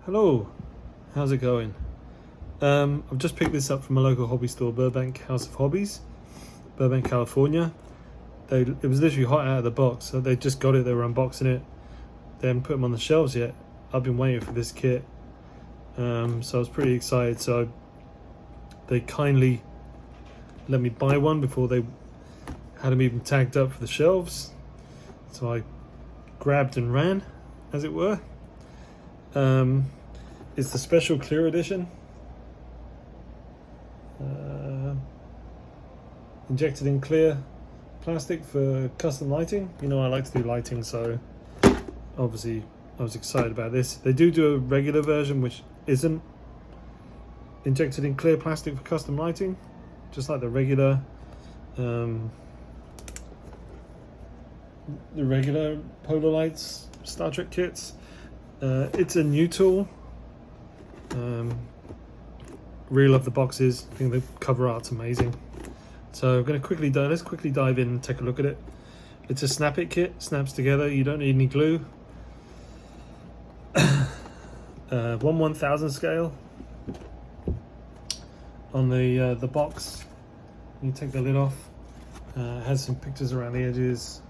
Hello, how's it going? I've just picked this up from a local hobby store, Burbank House of Hobbies, Burbank, California. It was literally hot out of the box, so they just got it, they were unboxing it. They haven't put them on the shelves yet. I've been waiting for this kit, so I was pretty excited. So they kindly let me buy one before they had them even tagged up for the shelves. So I grabbed and ran, as it were. It's the special clear edition. Injected in clear plastic for custom lighting. You know I like to do lighting, so obviously I was excited about this. They do a regular version which isn't injected in clear plastic for custom lighting, just like the regular Polar Lights Star Trek kits. It's a new tool. Really love the boxes. I think the cover art's amazing. So I'm going to let's quickly dive in and take a look at it. It's a snap it kit, snaps together. You don't need any glue. 1/1000 scale on the box. You take the lid off. It has some pictures around the edges,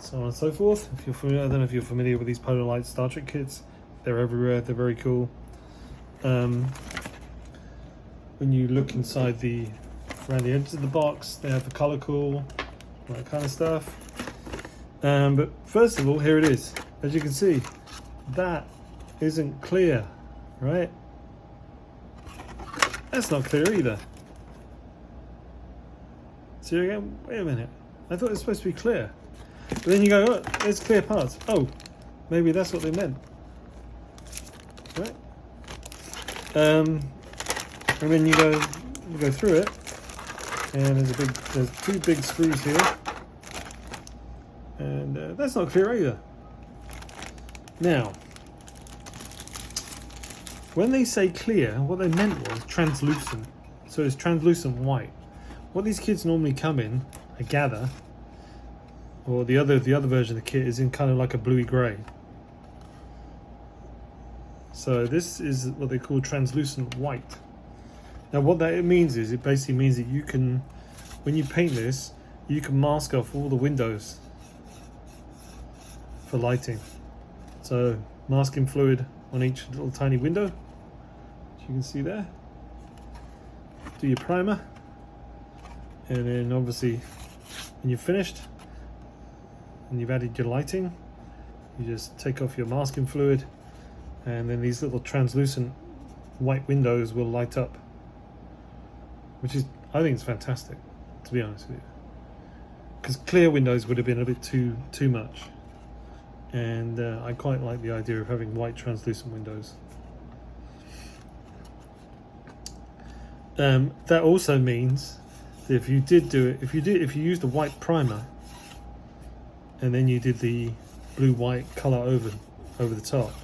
so on and so forth. If you're familiar, I don't know if you're familiar with these Polar Light Star Trek kits. They're everywhere. They're very cool. When you look inside around the edges of the box, they have the color cool, all that kind of stuff. But first of all, here it is. As you can see, that isn't clear, right? That's not clear either. So you're going, wait a minute, I thought it was supposed to be clear. But then you go, oh, there's clear parts. Oh, maybe that's what they meant. Right? And then you go through it, and there's two big screws here, and that's not clear either. Now, when they say clear, what they meant was translucent. So it's translucent white. What these kits normally come in, I gather, or the other version of the kit is in kind of like a bluey grey. So this is what they call translucent white. Now what that means is, it basically means that you can, when you paint this, you can mask off all the windows for lighting. So masking fluid on each little tiny window, as you can see there. Do your primer, and then obviously when you're finished and you've added your lighting, you just take off your masking fluid, and then these little translucent white windows will light up, which is, I think it's fantastic, to be honest with you, because clear windows would have been a bit too much, and I quite like the idea of having white translucent windows. That also means that if you used a white primer and then you did the blue-white color over the top,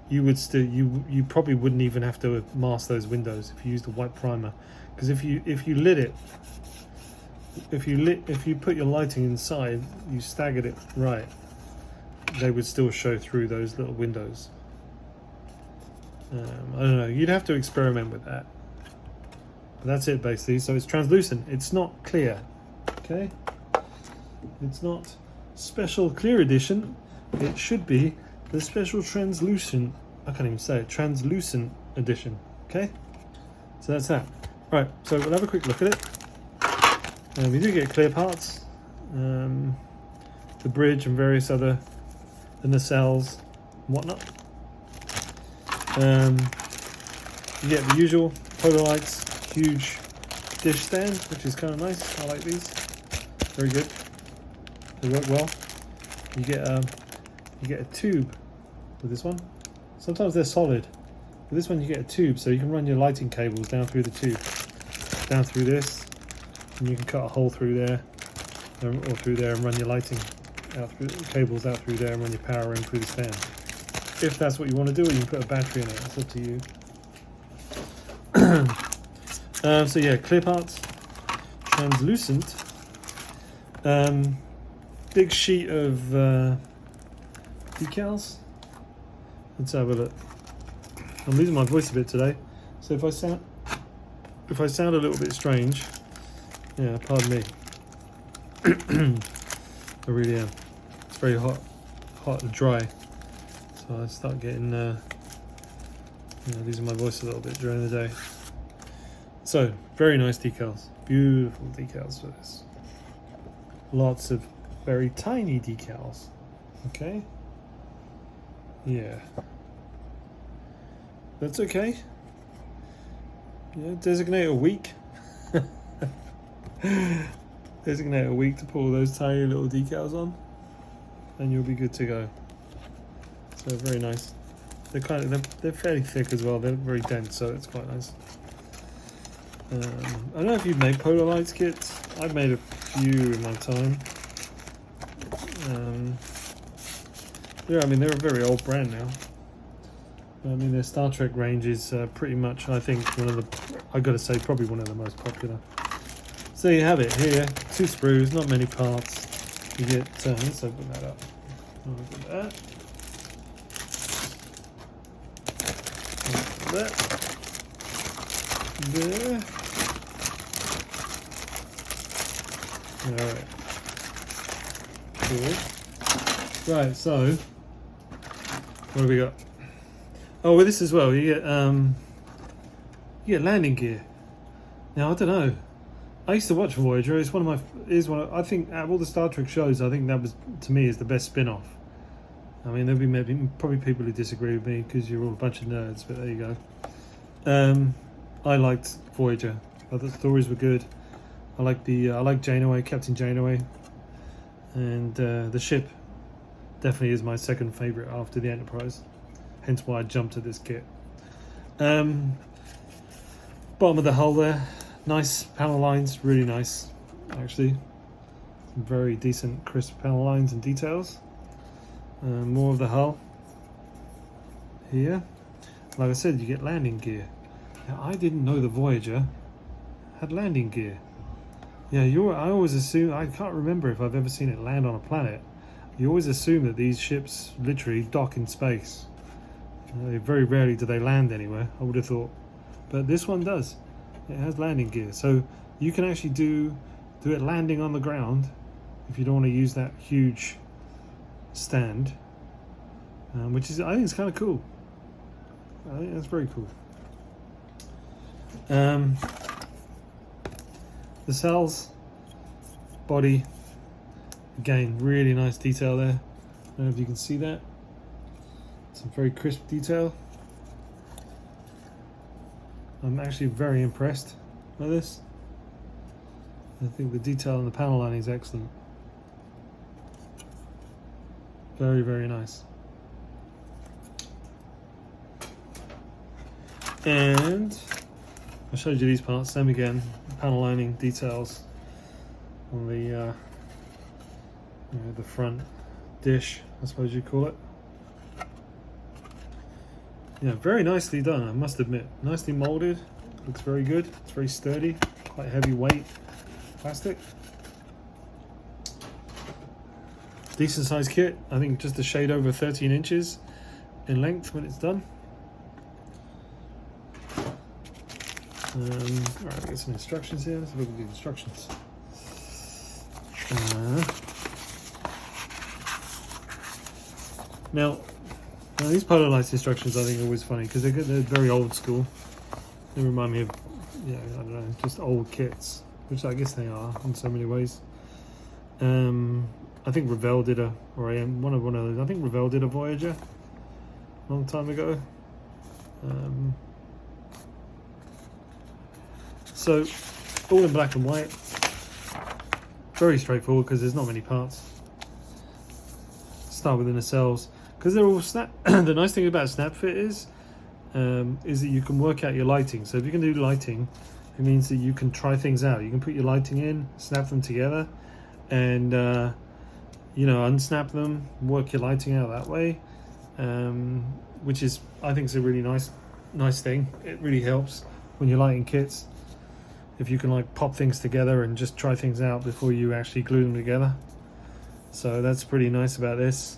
you would still you probably wouldn't even have to mask those windows if you used a white primer, because if you put your lighting inside, you staggered it right, they would still show through those little windows. I don't know, you'd have to experiment with that, but that's it basically. So it's translucent, it's not clear, okay? It's not special clear edition, it should be the special translucent, I can't even say it, translucent edition, okay? So that's that. Right, so we'll have a quick look at it. We do get clear parts, the bridge and various other, the nacelles and whatnot. You get the usual Polar Lights huge dish stand, which is kind of nice. I like these, very good. They work well. You get a tube with this one. Sometimes they're solid. With this one you get a tube, so you can run your lighting cables down through the tube. Down through this, and you can cut a hole through there, or through there, and run your lighting out through the cables out through there, and run your power in through the stand. If that's what you want to do, or you can put a battery in it, it's up to you. So yeah, clear parts, translucent, big sheet of decals. Let's have a look. I'm losing my voice a bit today, so if I sound a little bit strange, yeah, pardon me. I really am. It's very hot and dry, so I start getting losing my voice a little bit during the day. So very nice decals, beautiful decals for this. Lots of very tiny decals. Okay. Yeah. That's okay. Yeah, designate a week. Designate a week to put all those tiny little decals on, and you'll be good to go. So very nice. They're fairly thick as well. They're very dense, so it's quite nice. I don't know if you've made Polar Lights kits. I've made a few in my time. Yeah, I mean they're a very old brand now. I mean their Star Trek range is pretty much, I think, I've got to say, probably one of the most popular. So you have it here, 2 sprues, not many parts. You get, let's open that up. Look at that. That. There. Alright. Cool. Right, so what have we got? Oh, with this as well, you get landing gear. Now I don't know. I used to watch Voyager. It's one of I think out of all the Star Trek shows, I think that was, to me, is the best spin-off. I mean, there'll be probably people who disagree with me because you're all a bunch of nerds, but there you go. I liked Voyager. I thought the stories were good. I like Janeway, Captain Janeway, and the ship definitely is my second favorite after the Enterprise. Hence why I jumped to this kit. Bottom of the hull there, nice panel lines, really nice, actually. Some very decent, crisp panel lines and details. More of the hull here. Like I said, you get landing gear. Now, I didn't know the Voyager had landing gear. Yeah, I always assume, I can't remember if I've ever seen it land on a planet. You always assume that these ships literally dock in space. Very rarely do they land anywhere, I would have thought. But this one does. It has landing gear. So you can actually do it landing on the ground if you don't want to use that huge stand. Which is, I think it's kind of cool. I think that's very cool. The cells, body, again, really nice detail there. I don't know if you can see that. Some very crisp detail. I'm actually very impressed by this. I think the detail on the panel lining is excellent. Very, very nice. And I showed you these parts. Same again, panel lining details on the front dish, I suppose you'd call it. Yeah, very nicely done, I must admit. Nicely molded, looks very good. It's very sturdy, quite heavy weight plastic. Decent sized kit. I think just a shade over 13 inches in length when it's done. Alright, get some instructions here. Let's look at the instructions. Now, these Polar Lights instructions I think are always funny because they're very old school. They remind me of, I don't know, just old kits, which I guess they are in so many ways. I think Revell did one of those. I think Revell did a Voyager a long time ago. So, all in black and white. Very straightforward because there's not many parts. Start with the nacelles because they're all snap. The nice thing about snap fit is that you can work out your lighting. So if you can do lighting, it means that you can try things out. You can put your lighting in, snap them together, and unsnap them, work your lighting out that way, which is, I think, is a really nice thing. It really helps when you're lighting kits. If you can pop things together and just try things out before you actually glue them together. So that's pretty nice about this.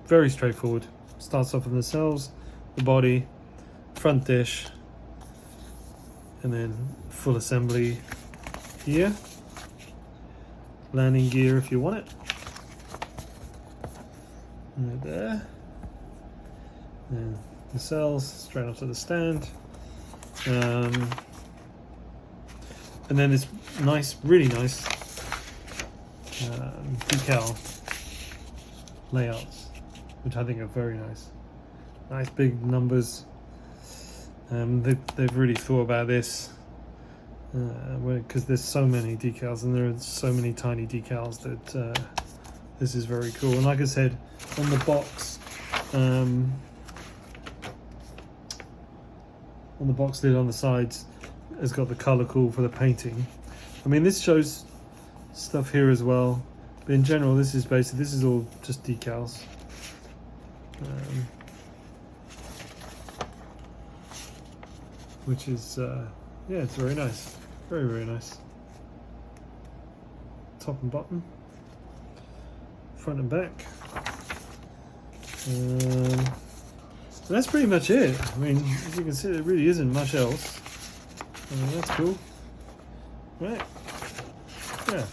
Very straightforward. starts off with the nacelles, the body, front dish, and then full assembly here. Landing gear if you want it. Right there. And nacelles straight onto the stand. And then this nice, really nice decal layouts, which I think are very nice. Nice big numbers. They've really thought about this because there's so many decals and there are so many tiny decals that this is very cool. And like I said, on the box, on the box lid on the sides has got the color cool for the painting. I mean, this shows stuff here as well, but in general this is all just decals. Which is yeah, it's very nice, very nice. Top and bottom, front and back. So that's pretty much it. I mean, as you can see, there really isn't much else. I mean, that's cool, right? Yeah.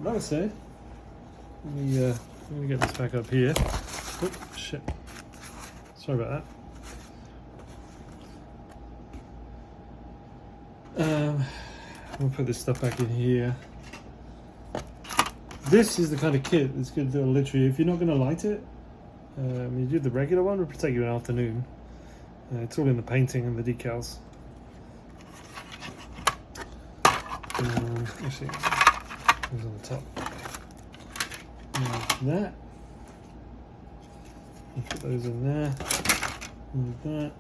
Like I said, let me get this back up here. Oop, shit. Sorry about that. We'll put this stuff back in here. This is the kind of kit that's good to literally, if you're not going to light it, you do the regular one, it will take you an afternoon. It's all in the painting and the decals. Actually, who's on the top? Like that. You put those in there. Like that.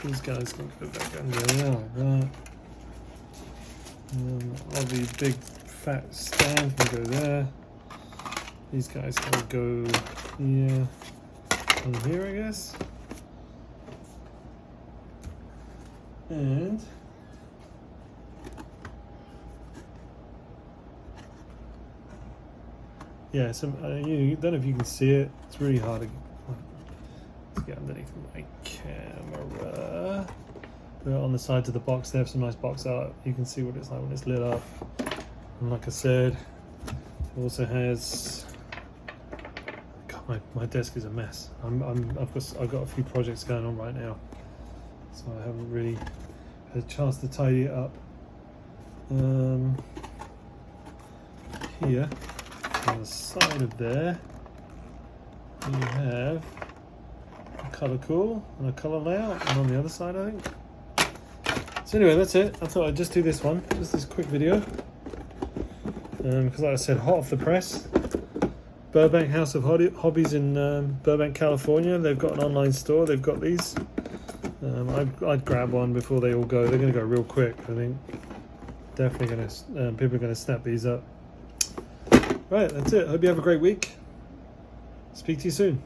These guys can go back under there like that. All the big fat stand can go there. These guys can go here and here, I guess. And yeah, you don't know if you can see it. It's really hard to let's get underneath my camera. Put it on the sides of the box. They have some nice box art. You can see what it's like when it's lit up. And like I said, it also has. God, my desk is a mess. I've got a few projects going on right now, so I haven't really had a chance to tidy it up. Here on the side of there, you have a color cool and a color layout, and on the other side, I think. So anyway, that's it. I thought I'd just do this one, just this quick video, because like I said, hot off the press. Burbank House of Hobbies in Burbank, California. They've got an online store. They've got these. I'd grab one before they all go. They're going to go real quick, I think. Definitely going to. People are going to snap these up. Right, that's it. Hope you have a great week. Speak to you soon.